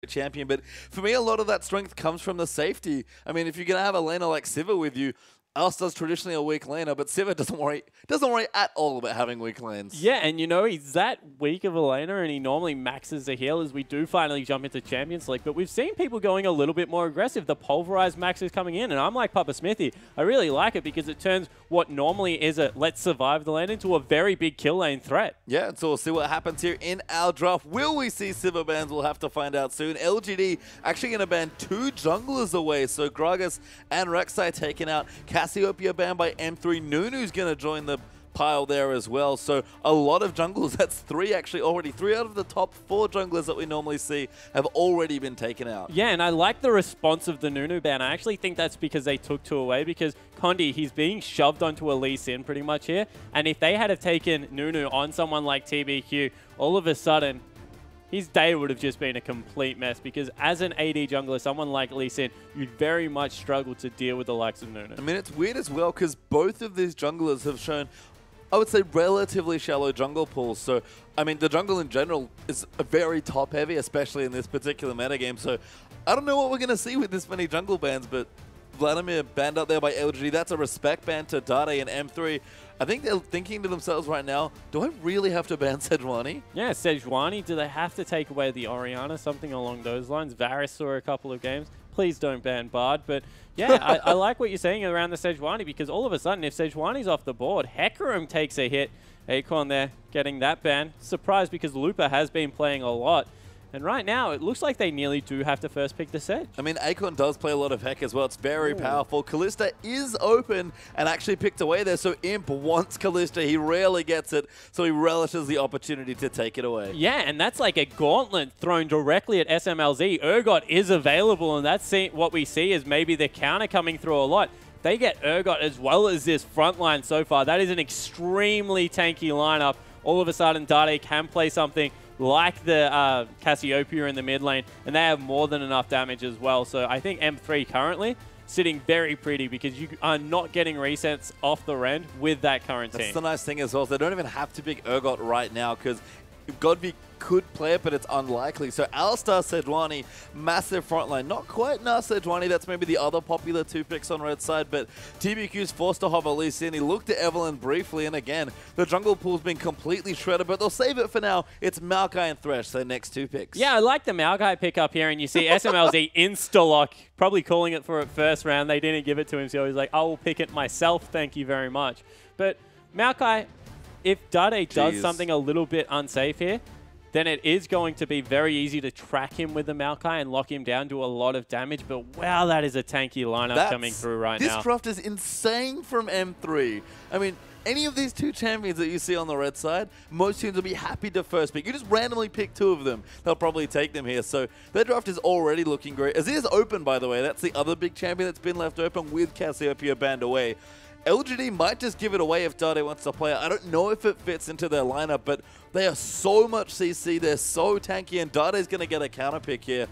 champion, but for me, a lot of that strength comes from the safety. I mean, if you're going to have a laner like Sivir with you, Alistar's traditionally a weak laner, but Sivir doesn't worry at all about having weak lanes. Yeah, and you know, he's that weak of a laner, and he normally maxes the heal as we do finally jump into Champions League, but we've seen people going a little bit more aggressive. The pulverized max is coming in, and I'm like Papa Smithy. I really like it because it turns what normally is a let's survive the lane into a very big kill lane threat. Yeah, and so we'll see what happens here in our draft. Will we see Sivir bans? We'll have to find out soon. LGD actually going to ban 2 junglers away, so Gragas and Rek'Sai taken out. Cassiopeia banned by M3. Nunu's going to join the pile there as well. So a lot of junglers. That's 3 actually already. 3 out of the top 4 junglers that we normally see have already been taken out. Yeah, and I like the response of the Nunu ban. I actually think that's because they took 2 away, because Condi, he's being shoved onto a Lee Sin pretty much here. And if they had have taken Nunu on someone like TBQ, all of a sudden, his day would have just been a complete mess, because as an AD jungler, someone like Lee Sin, you'd very much struggle to deal with the likes of Nunu. I mean, it's weird as well because both of these junglers have shown, I would say, relatively shallow jungle pools. So, I mean, the jungle in general is very top-heavy, especially in this particular metagame. So, I don't know what we're going to see with this many jungle bans, but Vladimir banned out there by LGD. That's a respect ban to Dade and M3. I think they're thinking to themselves right now, do I really have to ban Sejuani? Yeah, Sejuani, do they have to take away the Orianna? Something along those lines. Varus saw a couple of games. Please don't ban Bard. But yeah, I like what you're saying around the Sejuani, because all of a sudden, if Sejuani's off the board, Hecarim takes a hit. Acorn there getting that ban. Surprised, because Lupa has been playing a lot. And right now, it looks like they nearly do have to first pick the Sedge. I mean, Acorn does play a lot of Heck as well. It's very powerful. Kalista is open and actually picked away there. So Imp wants Kalista. He rarely gets it. So he relishes the opportunity to take it away. Yeah, and that's like a gauntlet thrown directly at SMLZ. Urgot is available, and that's what we see is maybe the counter coming through a lot. They get Urgot as well as this front line so far. That is an extremely tanky lineup. All of a sudden, Dade can play something like the Cassiopeia in the mid lane, and they have more than enough damage as well. So I think M3 currently sitting very pretty, because you are not getting resets off the rend with that current team. That's the nice thing as well. They don't even have to pick Urgot right now, because Godby could play it, but it's unlikely. So Alistar, Sejuani, massive frontline. Not quite now Sejuani. That's maybe the other popular 2 picks on red side, but TBQ's forced to hover Lee Sin. He looked at Evelyn briefly, and again, the jungle pool's been completely shredded, but they'll save it for now. It's Maokai and Thresh, their next 2 picks. Yeah, I like the Maokai pick up here, and you see SMLZ insta-lock, probably calling it for it first round. They didn't give it to him, so he's like, I will pick it myself, thank you very much. But Maokai, if Dade does something a little bit unsafe here, then it is going to be very easy to track him with the Maokai and lock him down, do a lot of damage. But wow, that is a tanky lineup coming through right now. This draft is insane from M3. I mean, any of these 2 champions that you see on the red side, most teams will be happy to first pick. You just randomly pick 2 of them. They'll probably take them here. So their draft is already looking great. As it is open, by the way. That's the other big champion that's been left open with Cassiopeia banned away. LGD might just give it away if Dade wants to play it. I don't know if it fits into their lineup, but they are so much CC. They're so tanky, and Dade's going to get a counter pick here.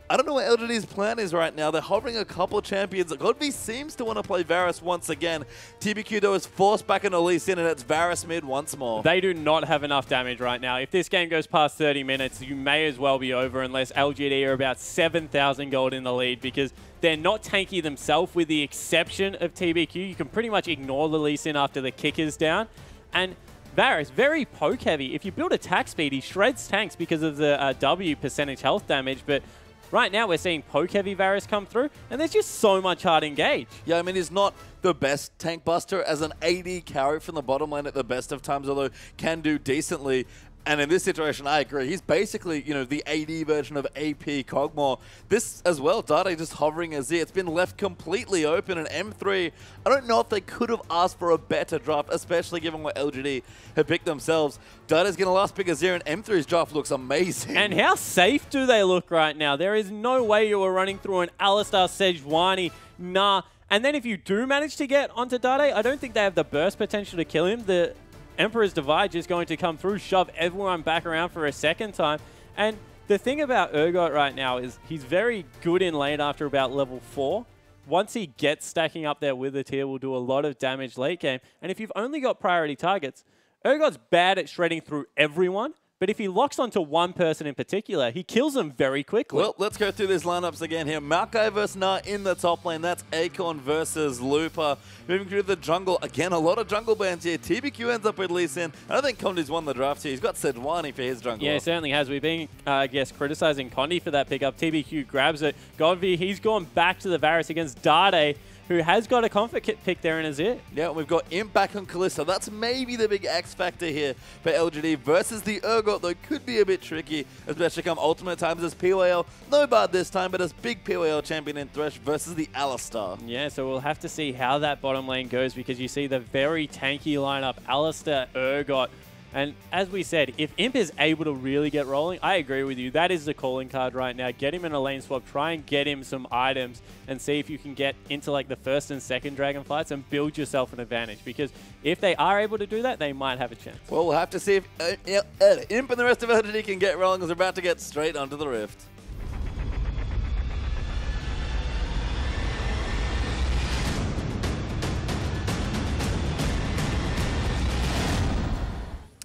I don't know what LGD's plan is right now. They're hovering a couple champions. Godby seems to want to play Varus once again. TBQ, though, is forced back into Lee Sin, and it's Varus mid once more. They do not have enough damage right now. If this game goes past 30 minutes, you may as well be over, unless LGD are about 7,000 gold in the lead, because they're not tanky themselves, with the exception of TBQ. You can pretty much ignore the Lee Sin after the kick is down. And Varus, very poke heavy. If you build attack speed, he shreds tanks because of the W percentage health damage, but right now we're seeing poke heavy Varus come through, and there's just so much hard engage. Yeah, I mean, he's not the best tank buster as an AD carry from the bottom lane at the best of times, although can do decently. And in this situation, I agree. He's basically, you know, the AD version of AP Kog'Maw. This as well, Dade just hovering as It's been left completely open, and M3, I don't know if they could have asked for a better draft, especially given what LGD have picked themselves. Dade's going to last pick Azir, and M3's draft looks amazing. And how safe do they look right now? There is no way you were running through an Alistar Sejuani. Nah. And then if you do manage to get onto Dade, I don't think they have the burst potential to kill him. The Emperor's Divide is going to come through, shove everyone back around for a second time. And the thing about Urgot right now is he's very good in lane after about level 4. Once he gets stacking up there with the tier, will do a lot of damage late game. And if you've only got priority targets, Urgot's bad at shredding through everyone, But if he locks onto one person in particular, he kills them very quickly. Well, let's go through these lineups again here. Maokai versus Na in the top lane. That's Acorn versus Looper. Moving through the jungle. Again, a lot of jungle bans here. TBQ ends up with Lee Sin. I don't think Condi's won the draft here. He's got Sedwani for his jungle. Yeah, he certainly has. We've been, I guess, criticizing Condi for that pickup. TBQ grabs it. Godvi, he's gone back to the Varus against Dade, who has got a comfort kit pick there in his ear. Yeah, we've got Imp back on Kalista. That's maybe the big X factor here for LGD versus the Urgot, though could be a bit tricky, especially come ultimate times as POL. No Bard this time, but as big POL champion in Thresh versus the Alistar. Yeah, so we'll have to see how that bottom lane goes because you see the very tanky lineup, Alistar, Urgot. And as we said, if Imp is able to really get rolling, I agree with you. That is the calling card right now. Get him in a lane swap, try and get him some items and see if you can get into like the first and second dragon fights and build yourself an advantage. Because if they are able to do that, they might have a chance. Well, we'll have to see if Imp and the rest of LGD can get rolling as we're about to get straight onto the Rift.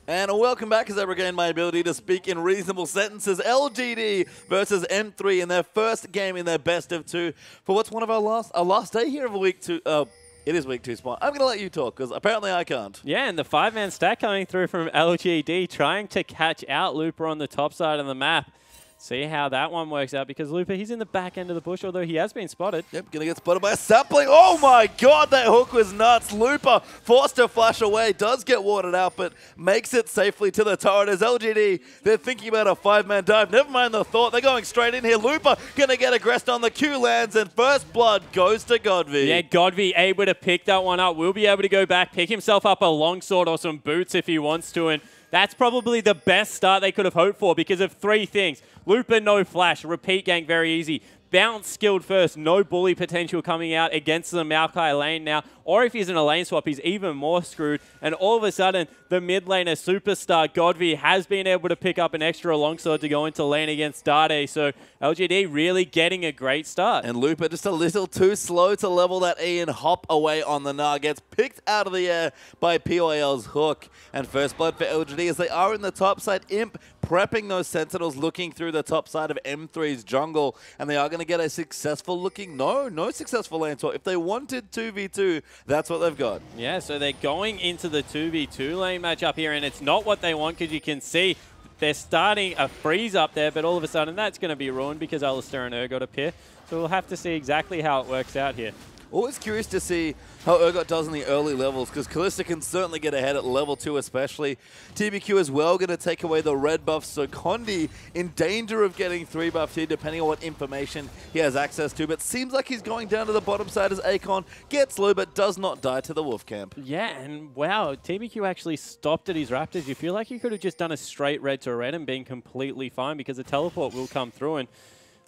And welcome back as I regain my ability to speak in reasonable sentences. LGD versus M3 in their first game in their best of two for what's one of our last day here of a week two. It is week 2 spot. I'm going to let you talk because apparently I can't. Yeah, and the 5-man stack coming through from LGD trying to catch out Looper on the top side of the map. See how that one works out because Looper, he's in the back end of the bush, although he has been spotted. Yep, gonna get spotted by a sapling. Oh my god, that hook was nuts. Looper forced to flash away, does get watered out, but makes it safely to the turret as LGD. They're thinking about a 5-man dive. Never mind the thought, they're going straight in here. Looper gonna get aggressed on the Q lands, and first blood goes to Godvi. Yeah, Godvi able to pick that one up. Will be able to go back, pick himself up a longsword or some boots if he wants to, and that's probably the best start they could have hoped for because of 3 things. Looper, no flash. Repeat gank, very easy. Bounce skilled first. No bully potential coming out against the Maokai lane now. Or if he's in a lane swap, he's even more screwed. And all of a sudden, the mid laner superstar, Godvi, has been able to pick up an extra longsword to go into lane against Dade. So LGD really getting a great start. And Looper just a little too slow to level that E and hop away on the Gnar. Gets picked out of the air by POL's hook. And first blood for LGD as they are in the top side. Imp prepping those Sentinels, looking through the top side of M3's jungle. And they are going to get a successful looking, no successful lane swap. If they wanted 2v2, that's what they've got. Yeah, so they're going into the 2v2 lane matchup here, and it's not what they want because you can see they're starting a freeze up there, but all of a sudden that's going to be ruined because Alistar and Urgot appear. So we'll have to see exactly how it works out here. Always curious to see how Urgot does in the early levels, because Kalista can certainly get ahead at level 2 especially. TBQ as well going to take away the red buff, so Condi in danger of getting 3 buffs here, depending on what information he has access to. But seems like he's going down to the bottom side as Acorn gets low, but does not die to the wolf camp. Yeah, and wow, TBQ actually stopped at his Raptors. You feel like he could have just done a straight red to red and been completely fine because the teleport will come through. And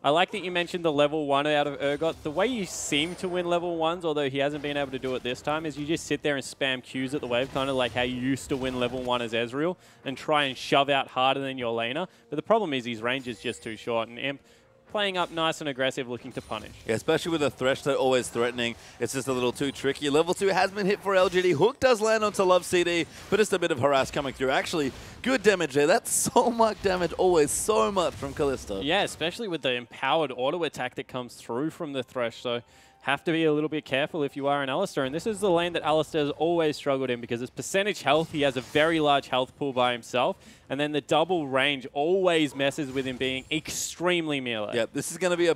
I like that you mentioned the level 1 out of Urgot. The way you seem to win level 1s, although he hasn't been able to do it this time, is you just sit there and spam Qs at the wave, kind of like how you used to win level 1 as Ezreal, and try and shove out harder than your laner. But the problem is his range is just too short, and Imp playing up nice and aggressive, looking to punish. Yeah, especially with a Thresh, they're always threatening. It's just a little too tricky. Level 2 has been hit for LGD. Hook does land onto Love CD, but just a bit of harass coming through. Actually, good damage there. That's so much damage, always so much from Kalista. Yeah, especially with the empowered auto attack that comes through from the Thresh. So have to be a little bit careful if you are an Alistar. And this is the lane that Alistar has always struggled in because his percentage health, he has a very large health pool by himself. And then the double range always messes with him being extremely melee. Yeah, this is going to be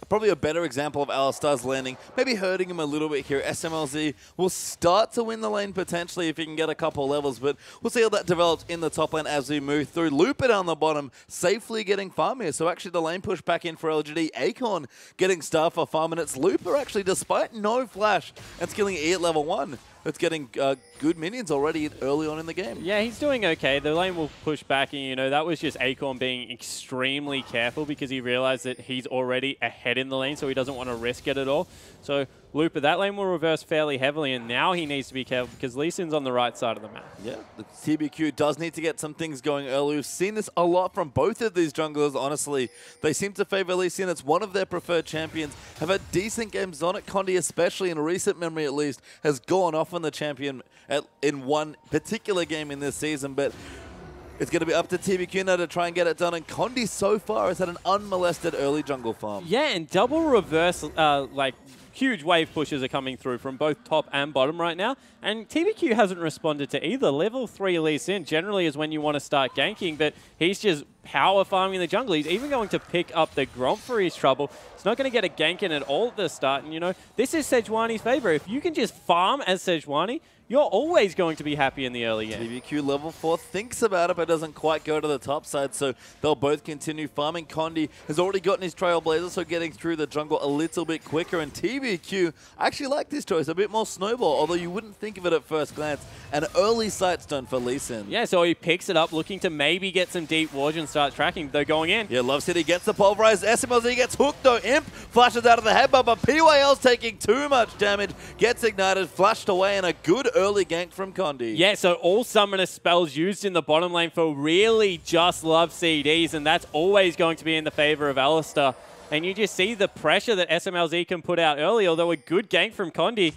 probably a better example of Alistar's landing, maybe hurting him a little bit here. SMLZ will start to win the lane potentially if he can get a couple levels, but we'll see how that develops in the top lane as we move through. Looper down the bottom, safely getting farm here. So actually the lane push back in for LGD. Acorn getting star for farm, and it's Looper actually, despite no flash and skilling E at level 1. It's getting good minions already early on in the game. Yeah, he's doing okay. The lane will push back, and you know that was just Acorn being extremely careful because he realized that he's already ahead in the lane, so he doesn't want to risk it at all. So Looper, that lane will reverse fairly heavily, and now he needs to be careful because Lee Sin's on the right side of the map. Yeah, the TBQ does need to get some things going early. We've seen this a lot from both of these junglers, honestly. They seem to favor Lee Sin. It's one of their preferred champions. Have had decent games. Zonic Condi, especially in recent memory at least, has gone off on the champion in one particular game in this season, but It's going to be up to TBQ now to try and get it done, and Condi so far has had an unmolested early jungle farm. Yeah, and double reverse, like, huge wave pushes are coming through from both top and bottom right now, and TBQ hasn't responded to either. Level 3 Lee Sin generally is when you want to start ganking, but he's just power farming the jungle. He's even going to pick up the Gromp for his trouble. He's not going to get a gank in at all at the start, and you know, this is Sejuani's favor. If you can just farm as Sejuani, you're always going to be happy in the early game. TBQ level 4 thinks about it, but doesn't quite go to the top side, so they'll both continue farming. Condi has already gotten his Trailblazer, so getting through the jungle a little bit quicker, and TBQ actually like this choice, a bit more Snowball, although you wouldn't think of it at first glance. An early Sightstone for Lee Sin. Yeah, so he picks it up, looking to maybe get some deep ward and start tracking. They're going in. Yeah, Love City gets the pulverized. SMLZ gets hooked though. Imp flashes out of the headbutt, but PYL's taking too much damage. Gets ignited, flashed away, and a good early gank from Condi. Yeah, so all summoner spells used in the bottom lane for really just Love CDs, and that's always going to be in the favor of Alistar. And you just see the pressure that SMLZ can put out early, although a good gank from Condi.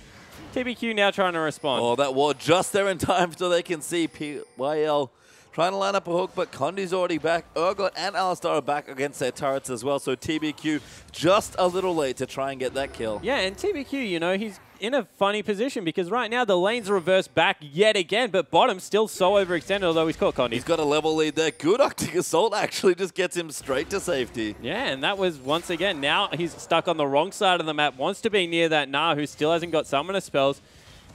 TBQ now trying to respond. Oh, that ward just there in time so they can see PYL trying to line up a hook, but Condi's already back. Urgot and Alistar are back against their turrets as well, so TBQ just a little late to try and get that kill. Yeah, and TBQ, you know, he's in a funny position because right now the lane's reversed back yet again, but bottom's still so overextended, although he's caught Condi. He's got a level lead there. Good Arctic Assault actually just gets him straight to safety. Yeah, and that was, once again, now he's stuck on the wrong side of the map, wants to be near that Nah, who still hasn't got summoner spells,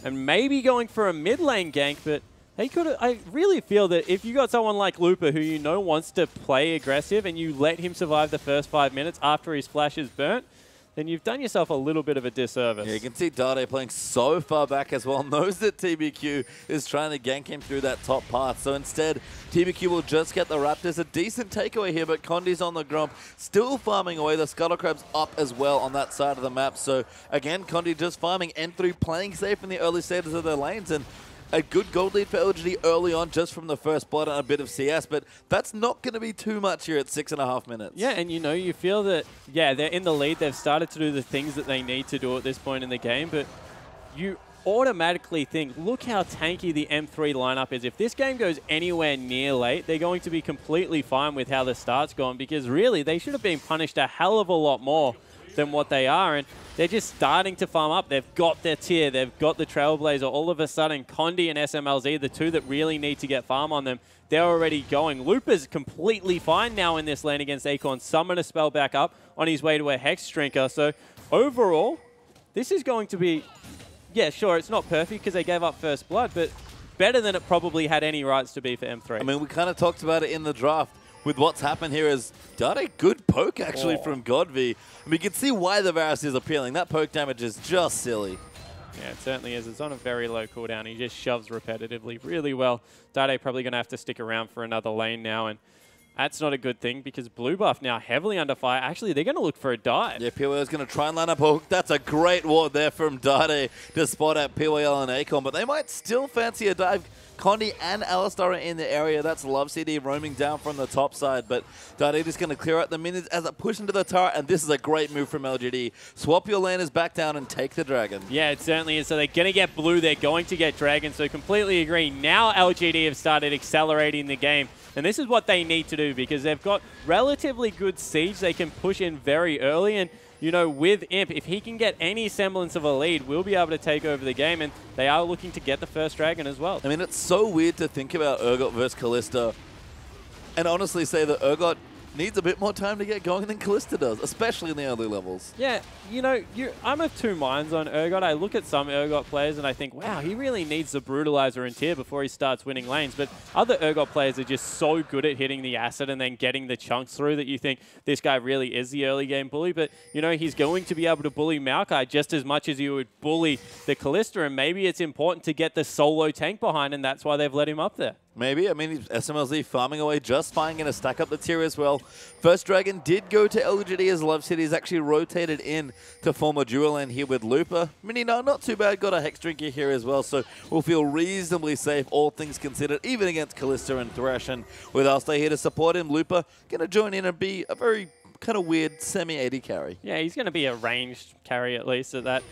and maybe going for a mid lane gank, but they could. I really feel that if you got someone like Looper who you know wants to play aggressive and you let him survive the first 5 minutes after his flash is burnt, then you've done yourself a little bit of a disservice. Yeah, you can see Dade playing so far back as well, knows that TBQ is trying to gank him through that top path. So instead, TBQ will just get the Raptors. A decent takeaway here, but Condi's on the Gromp, still farming away. The Scuttle Crab's up as well on that side of the map. So again, Condi just farming, N3 playing safe in the early stages of their lanes, and a good gold lead for LGD early on just from the first blood and a bit of CS, but that's not going to be too much here at 6.5 minutes. Yeah, and you know, you feel that, yeah, they're in the lead. They've started to do the things that they need to do at this point in the game, but you automatically think, look how tanky the M3 lineup is. If this game goes anywhere near late, they're going to be completely fine with how the start's gone, because really, they should have been punished a hell of a lot more than what they are, and they're just starting to farm up. They've got their tier, they've got the Trailblazer. All of a sudden, Condi and SMLZ, the two that really need to get farm on them, they're already going. Looper's completely fine now in this lane against Acorn. Summoner spell back up on his way to a Hex Drinker. So overall, this is going to be, yeah, sure, it's not perfect because they gave up first blood, but better than it probably had any rights to be for M3. I mean, we kind of talked about it in the draft. With what's happened here is Dade, good poke actually from Godv. And we can see why the Varus is appealing. That poke damage is just silly. Yeah, it certainly is. It's on a very low cooldown. He just shoves repetitively really well. Dade probably going to have to stick around for another lane now, and that's not a good thing because blue buff now heavily under fire. Actually, they're going to look for a dive. Yeah, PYL is going to try and line up a hook. That's a great ward there from Dade to spot out PYL and Acorn, but they might still fancy a dive. Condi and Alistar are in the area. That's Love CD roaming down from the top side, but Dade is going to clear out the minions as a push into the tower, and this is a great move from LGD. Swap your laners back down and take the dragon. Yeah, it certainly is. So they're going to get blue. They're going to get dragon, so completely agree. Now LGD have started accelerating the game, and this is what they need to do because they've got relatively good siege. They can push in very early, and you know, with Imp, if he can get any semblance of a lead, we'll be able to take over the game, and they are looking to get the first dragon as well. I mean, it's so weird to think about Urgot versus Kalista and honestly say that Urgot needs a bit more time to get going than Kalista does, especially in the early levels. Yeah, you know, I'm of two minds on Urgot. I look at some Urgot players and I think, wow, he really needs the Brutalizer in tier before he starts winning lanes. But other Urgot players are just so good at hitting the acid and then getting the chunks through that you think this guy really is the early game bully. But, you know, he's going to be able to bully Maokai just as much as you would bully the Kalista. And maybe it's important to get the solo tank behind, and that's why they've let him up there. Maybe. I mean, SMLZ farming away just fine, going to stack up the tier as well. First dragon did go to LGD as Love City is actually rotated in to form a dual lane here with Looper. Mini, no, not too bad. Got a Hex Drinker here as well, so we'll feel reasonably safe, all things considered, even against Kalista and Thresh. And with Alstay here to support him, Looper going to join in and be a very kind of weird semi-AD carry. Yeah, he's going to be a ranged carry at least at that.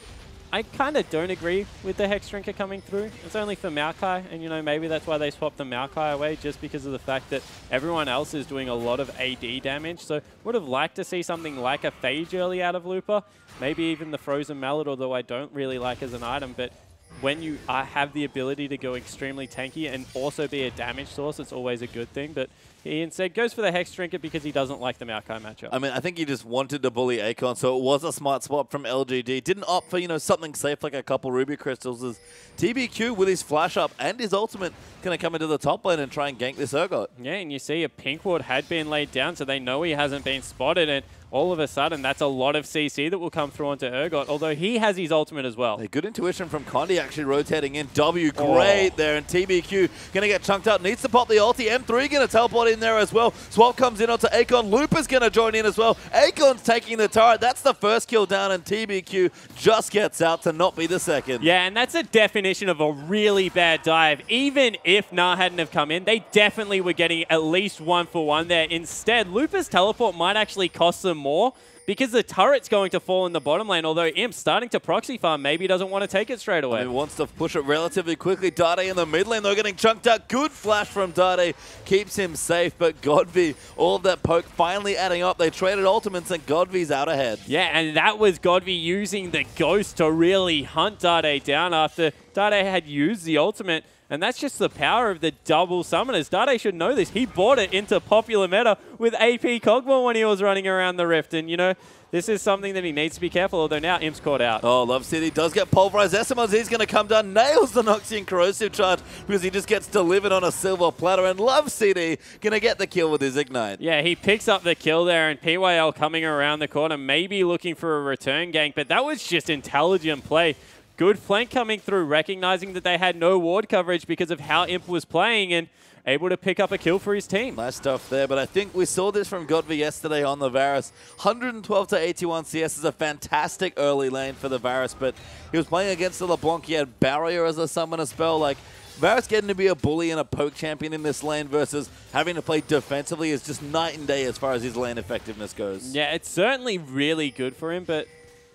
I kind of don't agree with the Hex Drinker coming through. It's only for Maokai, and you know, maybe that's why they swapped the Maokai away, just because of the fact that everyone else is doing a lot of AD damage. So would have liked to see something like a Phage early out of Looper, maybe even the Frozen Mallet, although I don't really like as an item. But when you have the ability to go extremely tanky and also be a damage source, it's always a good thing. But he instead goes for the Hex Drinker because he doesn't like the Maokai matchup. I mean, I think he just wanted to bully Akon, so it was a smart swap from LGD. Didn't opt for, you know, something safe like a couple Ruby Crystals. As TBQ with his flash up and his ultimate going to come into the top lane and try and gank this Urgot. Yeah, and you see a pink ward had been laid down, so they know he hasn't been spotted, and all of a sudden that's a lot of CC that will come through onto Urgot, although he has his ultimate as well. A good intuition from Condi actually rotating in. W great there, and TBQ going to get chunked up. Needs to pop the ulti. M3 going to teleport in there as well. Swap comes in onto Akon. Looper's going to join in as well. Akon's taking the turret. That's the first kill down, and TBQ just gets out to not be the second. Yeah, and that's a definition of a really bad dive. Even if Nah hadn't have come in, they definitely were getting at least 1-for-1 there. Instead, Looper's teleport might actually cost them more because the turret's going to fall in the bottom lane, although Imp's starting to proxy farm. Maybe he doesn't want to take it straight away. He wants to push it relatively quickly. Dade in the mid lane, they're getting chunked out. Good flash from Dade, keeps him safe, but Godvi, all of that poke finally adding up. They traded ultimates and Godvi's out ahead. Yeah, and that was Godvi using the Ghost to really hunt Dade down after Dade had used the ultimate. And that's just the power of the double summoners. Dade should know this. He bought it into popular meta with AP Cogmore when he was running around the Rift. And, you know, this is something that he needs to be careful, although now Imp's caught out. Oh, Love City does get pulverized. SMLZ's going to come down, nails the Noxian Corrosive Charge because he just gets delivered on a silver platter. And Love City going to get the kill with his Ignite. Yeah, he picks up the kill there, and PYL coming around the corner, maybe looking for a return gank. But that was just intelligent play. Good flank coming through, recognizing that they had no ward coverage because of how Imp was playing, and able to pick up a kill for his team. Nice stuff there, but I think we saw this from Godvi yesterday on the Varus. 112 to 81 CS is a fantastic early lane for the Varus, but he was playing against the LeBlanc. He had Barrier as a summoner spell. Like, Varus getting to be a bully and a poke champion in this lane versus having to play defensively is just night and day as far as his lane effectiveness goes. Yeah, it's certainly really good for him, but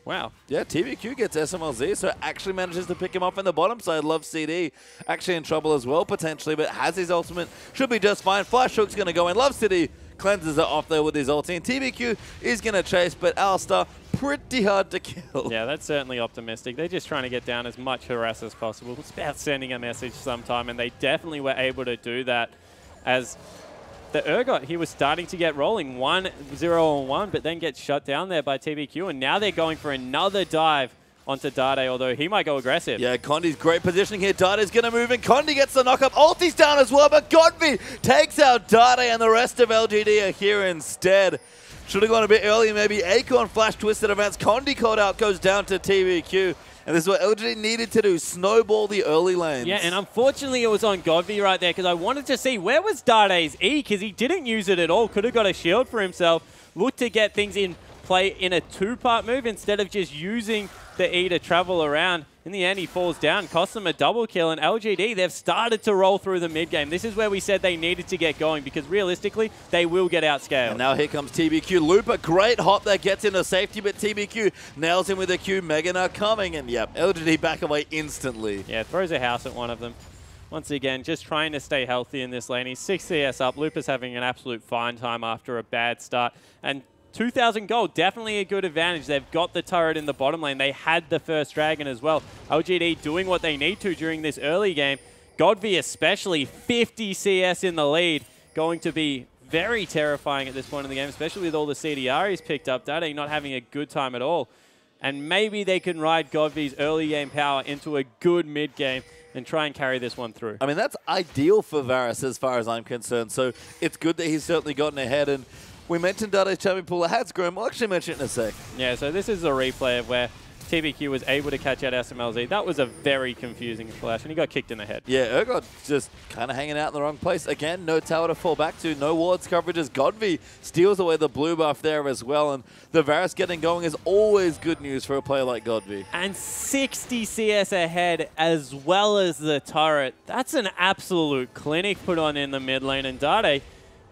wow. Yeah, TBQ gets SMLZ, so actually manages to pick him up in the bottom side. Love CD actually in trouble as well, potentially, but has his ultimate. Should be just fine. Flash Hook's going to go in. Love City cleanses it off there with his ulti. And TBQ is going to chase, but Alistar pretty hard to kill. Yeah, that's certainly optimistic. They're just trying to get down as much harass as possible. It's about sending a message sometime, and they definitely were able to do that as the Urgot, he was starting to get rolling 1-0-1, but then gets shut down there by TBQ, and now they're going for another dive onto Dade, although he might go aggressive. Yeah, Condi's great positioning here. Dade's going to move in. Condi gets the knock-up. Ulti's down as well, but Godvi takes out Dade, and the rest of LGD are here instead. Should have gone a bit earlier, maybe. Acorn flash twisted events. Condi caught out, goes down to TBQ. And this is what LGD needed to do, snowball the early lanes. Yeah, and unfortunately it was on Godvi right there because I wanted to see where was Dade's E because he didn't use it at all. Could have got a shield for himself. Looked to get things in play in a two-part move instead of just using the E to travel around. In the end, he falls down, costs them a double kill, and LGD, they've started to roll through the mid-game. This is where we said they needed to get going because realistically, they will get outscaled. And now here comes TBQ. Looper, great hop that gets into safety, but TBQ nails him with a Q. Mega now coming, and yep, LGD back away instantly. Yeah, throws a house at one of them. Once again, just trying to stay healthy in this lane. He's 6 CS up. Looper's having an absolute fine time after a bad start. And 2,000 gold, definitely a good advantage. They've got the turret in the bottom lane. They had the first dragon as well. LGD doing what they need to during this early game. Godvi especially, 50 CS in the lead. Going to be very terrifying at this point in the game, especially with all the CDR he's picked up. Dade not having a good time at all. And maybe they can ride Godvi's early game power into a good mid game and try and carry this one through. I mean, that's ideal for Varus as far as I'm concerned. So it's good that he's certainly gotten ahead. And we mentioned Dade's champion pool has grown. We'll actually mention it in a sec. Yeah, so this is a replay of where TBQ was able to catch out SMLZ. That was a very confusing flash, and he got kicked in the head. Yeah, Urgot just kind of hanging out in the wrong place. Again, no tower to fall back to, no wards coverage as Godvi steals away the blue buff there as well, and the Varus getting going is always good news for a player like Godvi. And 60 CS ahead as well as the turret. That's an absolute clinic put on in the mid lane, and Dade,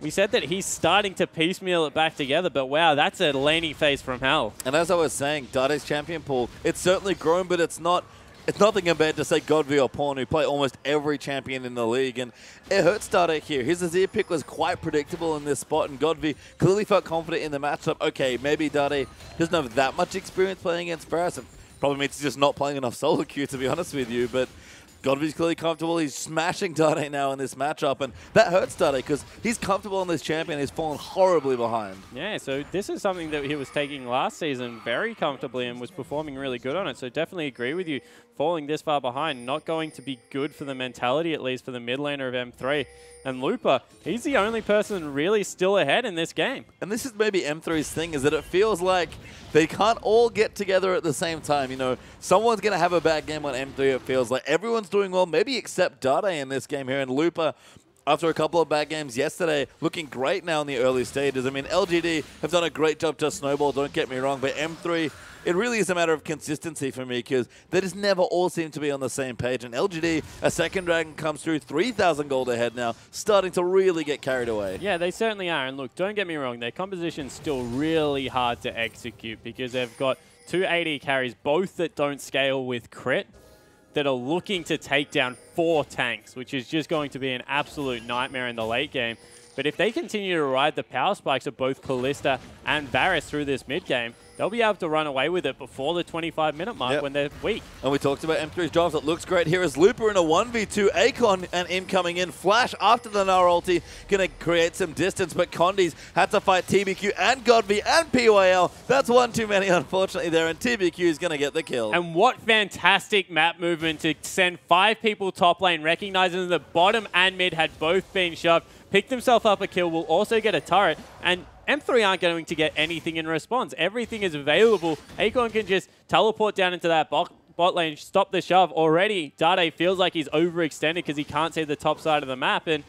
We said that he's starting to piecemeal it back together, but wow, that's a laning phase from hell. And as I was saying, Dade's champion pool, it's certainly grown, but it's nothing compared to, say, Godvi or Pawn, who play almost every champion in the league. And it hurts Dade here. His Azir pick was quite predictable in this spot, and Godvi clearly felt confident in the matchup. Okay, maybe Dade doesn't have that much experience playing against Varus. It probably means he's just not playing enough solo queue, to be honest with you. But Godvi's clearly comfortable. He's smashing Dade now in this matchup, and that hurts Dade because he's comfortable on this champion. He's fallen horribly behind. Yeah, so this is something that he was taking last season very comfortably and was performing really good on it. So definitely agree with you. Falling this far behind, not going to be good for the mentality, at least for the mid laner of M3. And Looper, he's the only person really still ahead in this game. And this is maybe M3's thing, is that it feels like they can't all get together at the same time. You know, someone's going to have a bad game on M3, it feels like. Everyone's doing well, maybe except Dade in this game here. And Looper, after a couple of bad games yesterday, looking great now in the early stages. I mean, LGD have done a great job to snowball, don't get me wrong, but M3, it really is a matter of consistency for me because they just never all seem to be on the same page. And LGD, a second dragon comes through, 3,000 gold ahead now, starting to really get carried away. Yeah, they certainly are. And look, don't get me wrong, their composition's still really hard to execute because they've got two AD carries, both that don't scale with crit, that are looking to take down 4 tanks, which is just going to be an absolute nightmare in the late game. But if they continue to ride the power spikes of both Kalista and Varus through this mid game, they'll be able to run away with it before the 25-minute mark when they're weak. And we talked about M3's drives. It looks great here as Looper in a 1v2. Akon and Im coming in. Flash after the Nara ulti. Going to create some distance, but Condi's had to fight TBQ and Godvi and PYL. That's one too many, unfortunately, there, and TBQ is going to get the kill. And what fantastic map movement to send 5 people top lane, recognizing the bottom and mid had both been shoved. Picked himself up a kill, will also get a turret, and M3 aren't going to get anything in response. Everything is available. Akon can just teleport down into that bot lane, stop the shove. Already, Dade feels like he's overextended because he can't see the top side of the map, and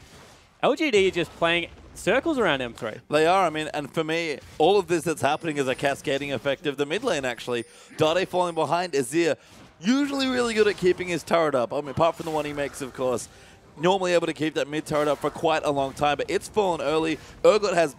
LGD are just playing circles around M3. They are. I mean, and for me, all of this that's happening is a cascading effect of the mid lane, actually. Dade falling behind. Azir, usually really good at keeping his turret up. I mean, apart from the one he makes, of course. Normally able to keep that mid turret up for quite a long time, but it's fallen early. Urgot has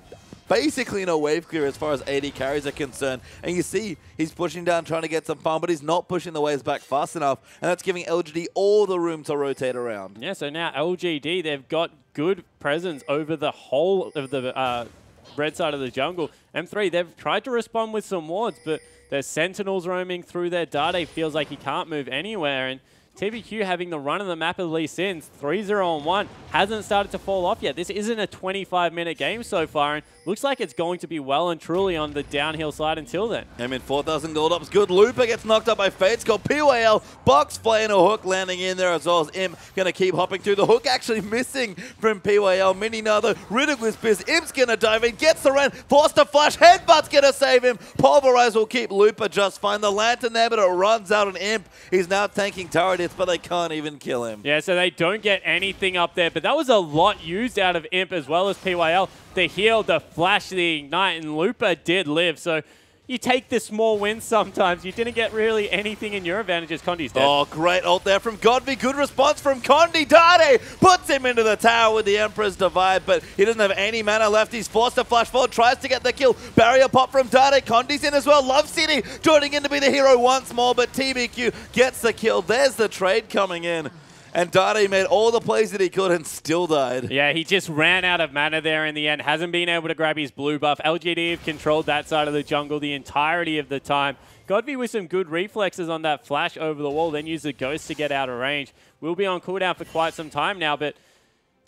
basically no wave clear as far as AD carries are concerned. And you see, he's pushing down, trying to get some farm, but he's not pushing the waves back fast enough. And that's giving LGD all the room to rotate around. Yeah, so now LGD, they've got good presence over the whole of the red side of the jungle. M3, they've tried to respond with some wards, but there's sentinels roaming through there. Dade feels like he can't move anywhere. And TBQ having the run of the map of Lee Sins, 3-0-1, hasn't started to fall off yet. This isn't a 25-minute game so far, and looks like it's going to be well and truly on the downhill side until then. I mean, 4,000 gold up's good. Looper gets knocked up by Fates. Got PYL, Box playing a hook, landing in there as well as Im going to keep hopping through. The hook actually missing from PYL. Mini Nado, Riddick with Spears. Im's going to dive in, gets the run, forced to flash. Headbutt's going to save him. Pulverize will keep Looper just fine. The lantern there, but it runs out on Imp. He's now tanking turret hits, but they can't even kill him. Yeah, so they don't get anything up there, but that was a lot used out of Imp as well as PYL. The heal, the flash, the ignite, and Looper did live. So you take the small wins sometimes. You didn't get really anything in your advantages. Condi's dead. Oh, great ult there from Godvi. Good response from Condi. Dade puts him into the tower with the Emperor's Divide, but he doesn't have any mana left. He's forced to flash forward, tries to get the kill. Barrier pop from Dade. Condi's in as well. Love City joining in to be the hero once more, but TBQ gets the kill. There's the trade coming in. And Dade made all the plays that he could and still died. Yeah, he just ran out of mana there in the end. Hasn't been able to grab his blue buff. LGD have controlled that side of the jungle the entirety of the time. Godvi with some good reflexes on that flash over the wall, then use the ghost to get out of range. Will be on cooldown for quite some time now, but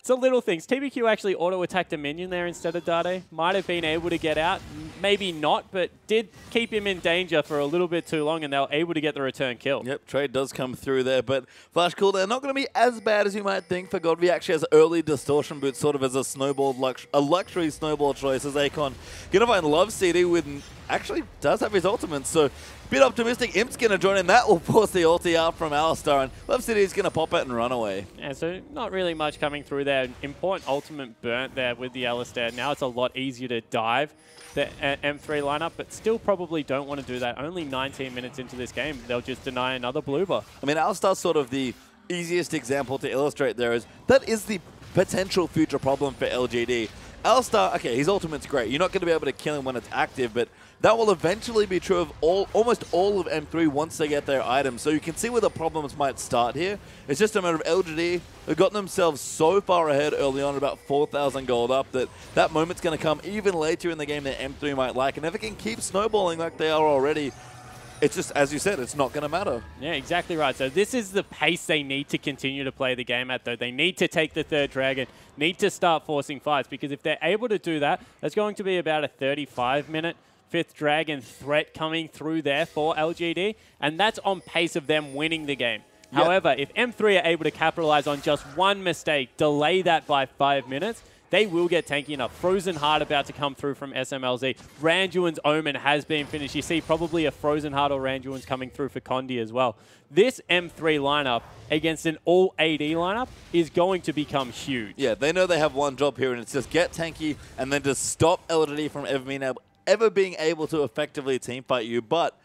it's the little things. TBQ actually auto-attacked a minion there instead of Dade. Might have been able to get out, maybe not, but did keep him in danger for a little bit too long, and they were able to get the return kill. Yep, trade does come through there, but flash cooldown not going to be as bad as you might think for Godvi. Actually has early distortion boots sort of as a snowball a luxury snowball choice as Akon. Going to find Love CD with actually does have his ultimate, so bit optimistic. Imp's going to join in. That will force the ulti out from Alistar, and Love City is going to pop it and run away. Yeah, so not really much coming through there. Important ultimate burnt there with the Alistar. Now it's a lot easier to dive the M3 lineup, but still probably don't want to do that. Only 19 minutes into this game, they'll just deny another blue buff. I mean, Alistar's sort of the easiest example to illustrate there is that is the potential future problem for LGD. Alistar, okay, his ultimate's great. You're not going to be able to kill him when it's active, but that will eventually be true of almost all of M3 once they get their items. So you can see where the problems might start here. It's just a matter of LGD have gotten themselves so far ahead early on, about 4,000 gold up, that moment's going to come even later in the game that M3 might like. And if it can keep snowballing like they are already, it's just, as you said, it's not going to matter. Yeah, exactly right. So this is the pace they need to continue to play the game at, though. They need to take the third dragon, need to start forcing fights, because if they're able to do that, that's going to be about a 35-minute fifth dragon threat coming through there for LGD, and that's on pace of them winning the game. Yep. However, if M3 are able to capitalize on just one mistake, delay that by 5 minutes, they will get tanky enough. Frozen Heart about to come through from SMLZ. Randuin's Omen has been finished. You see probably a Frozen Heart or Randuin's coming through for Condi as well. This M3 lineup against an all AD lineup is going to become huge. Yeah, they know they have one job here, and it's just get tanky and then just stop LGD from ever being able to effectively teamfight you. But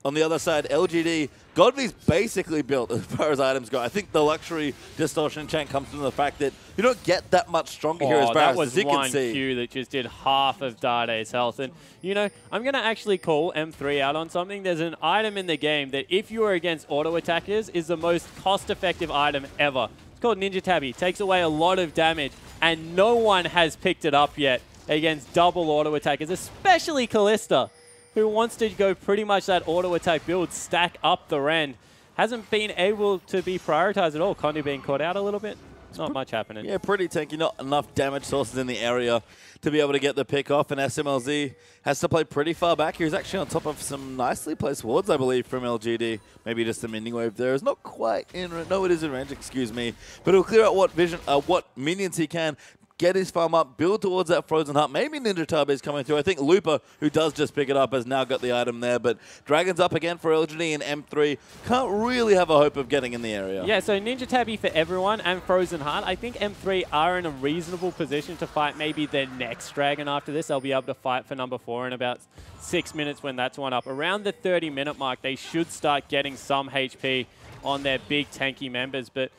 on the other side, LGD, Godvy's basically built as far as items go. I think the luxury distortion enchant comes from the fact that you don't get that much stronger here as far as you can see. That was one Q that just did half of Dade's health. And, you know, I'm going to actually call M3 out on something. There's an item in the game that, if you are against auto attackers, is the most cost-effective item ever. It's called Ninja Tabby. Takes away a lot of damage, and no one has picked it up yet against double auto attackers, especially Kalista, who wants to go pretty much that auto attack build, stack up the rend. Hasn't been able to be prioritized at all. Condi being caught out a little bit. Not much happening. Yeah, pretty tanky. Not enough damage sources in the area to be able to get the pick off. And SMLZ has to play pretty far back. He was actually on top of some nicely placed wards, I believe, from LGD. Maybe just a minion wave there. It's not quite in range. No, it is in range, excuse me. But it'll clear out what minions he can. Get his farm up, build towards that Frozen Heart. Maybe Ninja Tabby is coming through. I think Looper, who does just pick it up, has now got the item there. But Dragon's up again for LGD, and M3 can't really have a hope of getting in the area. Yeah, so Ninja Tabby for everyone and Frozen Heart. I think M3 are in a reasonable position to fight maybe their next Dragon after this. They'll be able to fight for number 4 in about 6 minutes when that's one up. Around the 30-minute mark, they should start getting some HP on their big tanky members. But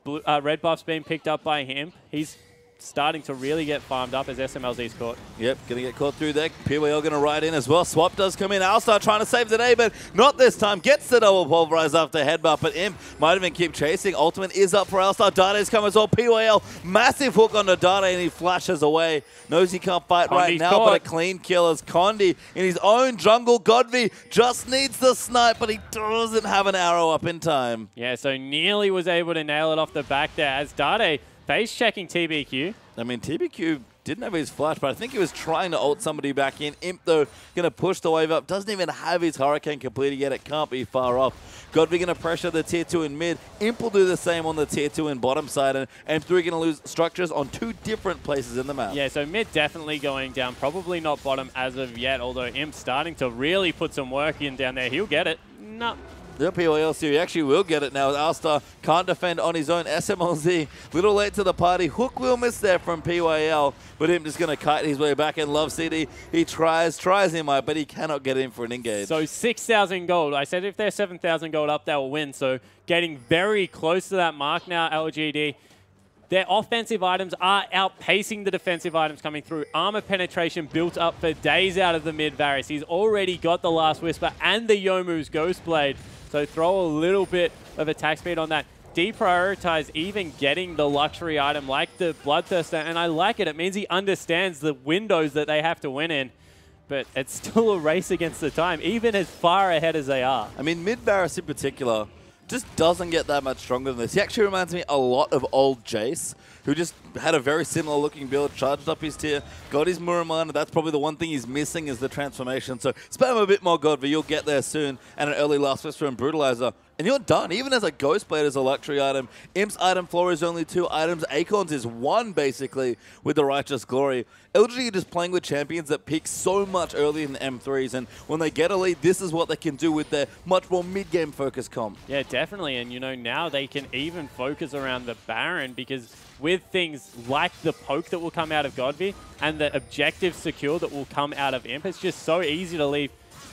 red buff's been picked up by him. He's starting to really get farmed up as SMLZ's caught. Yep, going to get caught through there. PWL going to ride in as well. Swap does come in. Alistar trying to save the day, but not this time. Gets the double pulverize after headbutt, but Imp might even keep chasing. Ultimate is up for Alistar. Dade's come as well. PWL, massive hook on the Dade, and he flashes away. Knows he can't fight right now, but a clean kill as Condi in his own jungle. Godvy just needs the snipe, but he doesn't have an arrow up in time. Yeah, so nearly was able to nail it off the back there as Dade face checking TBQ. I mean, TBQ didn't have his flash, but I think he was trying to ult somebody back in. Imp, though, going to push the wave up. Doesn't even have his Hurricane completed yet. It can't be far off. Godby going to pressure the tier 2 in mid. Imp will do the same on the tier 2 in bottom side. And M3 going to lose structures on 2 different places in the map. Yeah, so mid definitely going down. Probably not bottom as of yet, although Imp starting to really put some work in down there. He'll get it. No. The POL series actually will get it now. Alistar can't defend on his own. SMLZ, little late to the party. Hook will miss there from PYL, but him just going to kite his way back and Love CD. He tries him out, but he cannot get in for an engage. So 6,000 gold. I said if they're 7,000 gold up, they'll win. So getting very close to that mark now, LGD. Their offensive items are outpacing the defensive items coming through. Armor penetration built up for days out of the mid Varys. He's already got the Last Whisper and the Yomu's Ghostblade. So throw a little bit of attack speed on that. Deprioritize even getting the luxury item like the Bloodthirster. And I like it. It means he understands the windows that they have to win in. But it's still a race against the time, even as far ahead as they are. I mean, mid Varys in particular just doesn't get that much stronger than this. He actually reminds me a lot of old Jace, who just had a very similar looking build, charged up his tier, got his Muramana. That's probably the one thing he's missing is the transformation. So spam a bit more God, but you'll get there soon. And an early Last Whisper and Brutalizer. And you're done. Even as a Ghostblade as a luxury item, Imp's item floor is only 2 items. Acorn's is 1, basically, with the Righteous Glory. LGD are just playing with champions that peak so much early in the M3s, and when they get a lead, this is what they can do with their much more mid-game focused comp. Yeah, definitely. And, you know, now they can even focus around the Baron, because with things like the poke that will come out of Godby and the objective secure that will come out of Imp, it's just so easy to leave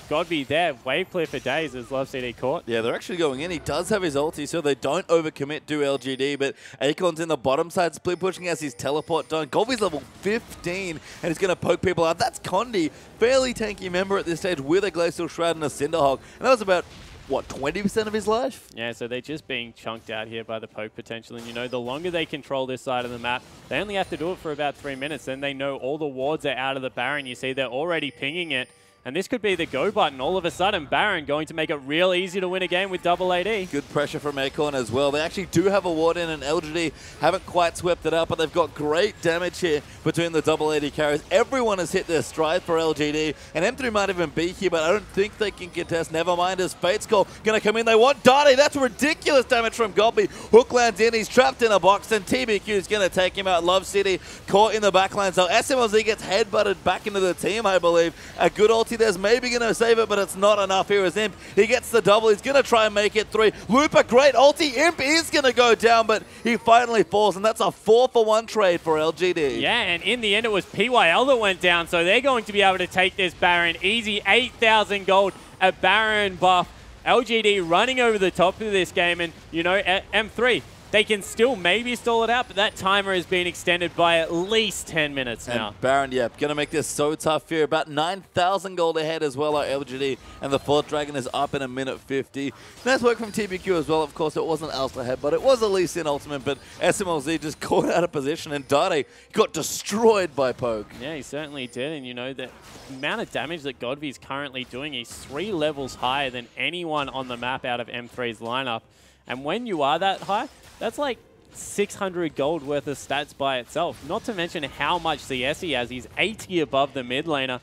Godby there, wave clear for days as Love CD caught. Yeah, they're actually going in. He does have his ulti, so they don't overcommit to LGD, but Akon's in the bottom side split pushing as his teleport done. Godby's level 15, and he's going to poke people out. That's Condi, fairly tanky member at this stage with a Glacial Shroud and a Cinderhog, and that was about, what, 20% of his life? Yeah, so they're just being chunked out here by the poke potential. And, you know, the longer they control this side of the map, they only have to do it for about 3 minutes. Then they know all the wards are out of the Baron. You see, they're already pinging it. And this could be the go button. All of a sudden, Baron going to make it real easy to win a game with double AD. Good pressure from Acorn as well. They actually do have a ward in, and LGD haven't quite swept it out, but they've got great damage here between the double AD carries. Everyone has hit their stride for LGD, and M3 might even be here, but I don't think they can contest. Never mind, as Fate's Call going to come in. They want Dade. That's ridiculous damage from Godby. Hook lands in. He's trapped in a box, and TBQ is going to take him out. Love City caught in the backline. So SMLZ gets headbutted back into the team, I believe. A good ulti there's maybe going to save it, but it's not enough. Here is Imp. He gets the double. He's going to try and make it 3. Looper, great ulti. Imp is going to go down, but he finally falls, and that's a 4-for-1 trade for LGD. Yeah, and in the end, it was PYL that went down, so they're going to be able to take this Baron easy. 8,000 gold, a Baron buff. LGD running over the top of this game, and, you know, at M3, they can still maybe stall it out, but that timer has been extended by at least 10 minutes now. And Baron, yeah, going to make this so tough here. About 9,000 gold ahead as well at LGD, and the 4th Dragon is up in a minute 50. Nice work from TBQ as well. Of course, it wasn't Alpha ahead, but it was a Lee Sin ultimate, but SMLZ just caught out of position, and Dade got destroyed by Poke. Yeah, he certainly did, and you know, the amount of damage that Godby is currently doing, he's 3 levels higher than anyone on the map out of M3's lineup. And when you are that high, that's like 600 gold worth of stats by itself. Not to mention how much CS he has. He's 80 above the mid laner.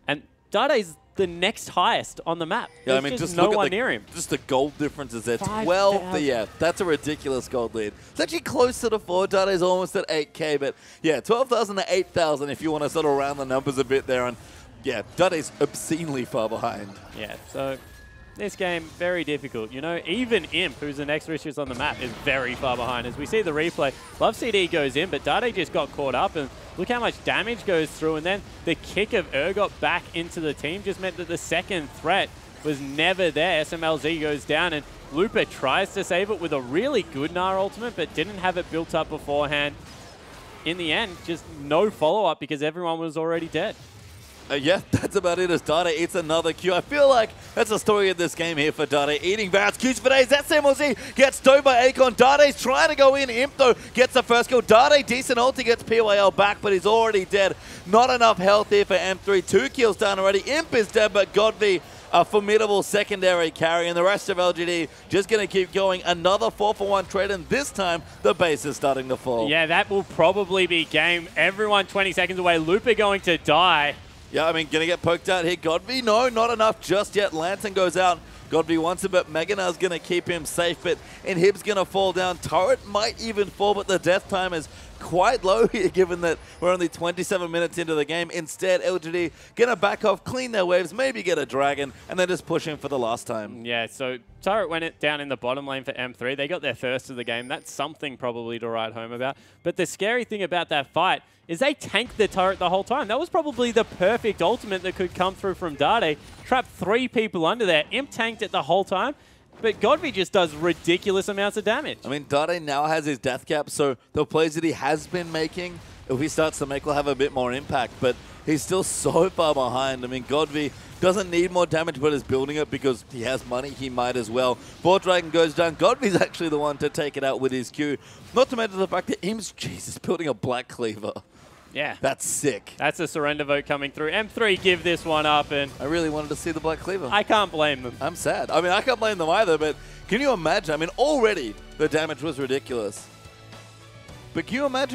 And Dade's the next highest on the map. Yeah, There's I mean, just no look one at near him. Just the gold differences there. 5,000. Yeah, that's a ridiculous gold lead. It's actually closer to 4. Dade's almost at 8K, but yeah, 12,000 to 8,000 if you want to sort of round the numbers a bit there. And yeah, Dade's obscenely far behind. Yeah, so this game, very difficult. You know, even Imp, who's the next richest on the map, is very far behind. As we see the replay, Love CD goes in, but Dade just got caught up, and look how much damage goes through. And then the kick of Urgot back into the team just meant that the second threat was never there. SMLZ goes down, and Looper tries to save it with a really good Gnar ultimate, but didn't have it built up beforehand. In the end, just no follow-up because everyone was already dead. Yeah, that's about it as Dade eats another Q. I feel like that's the story of this game here for Dade. Eating Barrett's Qs for days. That's MLZ. Gets stoned by Akon. Dade's trying to go in. Imp, though, gets the first kill. Dade, decent ulti, gets PYL back, but he's already dead. Not enough health here for M3. 2 kills down already. Imp is dead, but Godby, a formidable secondary carry, and the rest of LGD just going to keep going. Another 4-for-1 trade, and this time the base is starting to fall. Yeah, that will probably be game. Everyone 20 seconds away. Looper going to die. Yeah, I mean, going to get poked out here. Godby, no, not enough just yet. Lantern goes out. Godby wants it, but Meganar's going to keep him safe, but Inhib's going to fall down. Turret might even fall, but the death time is quite low here, given that we're only 27 minutes into the game. Instead, LGD going to back off, clean their waves, maybe get a dragon, and then just push in for the last time. Yeah, so Turret went down in the bottom lane for M3. They got their first of the game. That's something probably to write home about. But the scary thing about that fight is they tanked the turret the whole time. That was probably the perfect ultimate that could come through from Dade. Trapped 3 people under there. Imp tanked it the whole time. But Godby just does ridiculous amounts of damage. I mean, Dade now has his death cap, so the plays that he has been making, if he starts to make, will have a bit more impact. But he's still so far behind. I mean, Godby doesn't need more damage, but is building it because he has money. He might as well. 4th Dragon goes down. Godby's actually the one to take it out with his Q. Not to mention the fact that Im's, Jesus, building a Black Cleaver. Yeah. That's sick. That's a surrender vote coming through. M3 give this one up, and I really wanted to see the Black Cleaver. I can't blame them. I'm sad. I mean, I can't blame them either, but can you imagine? I mean, already the damage was ridiculous. But can you imagine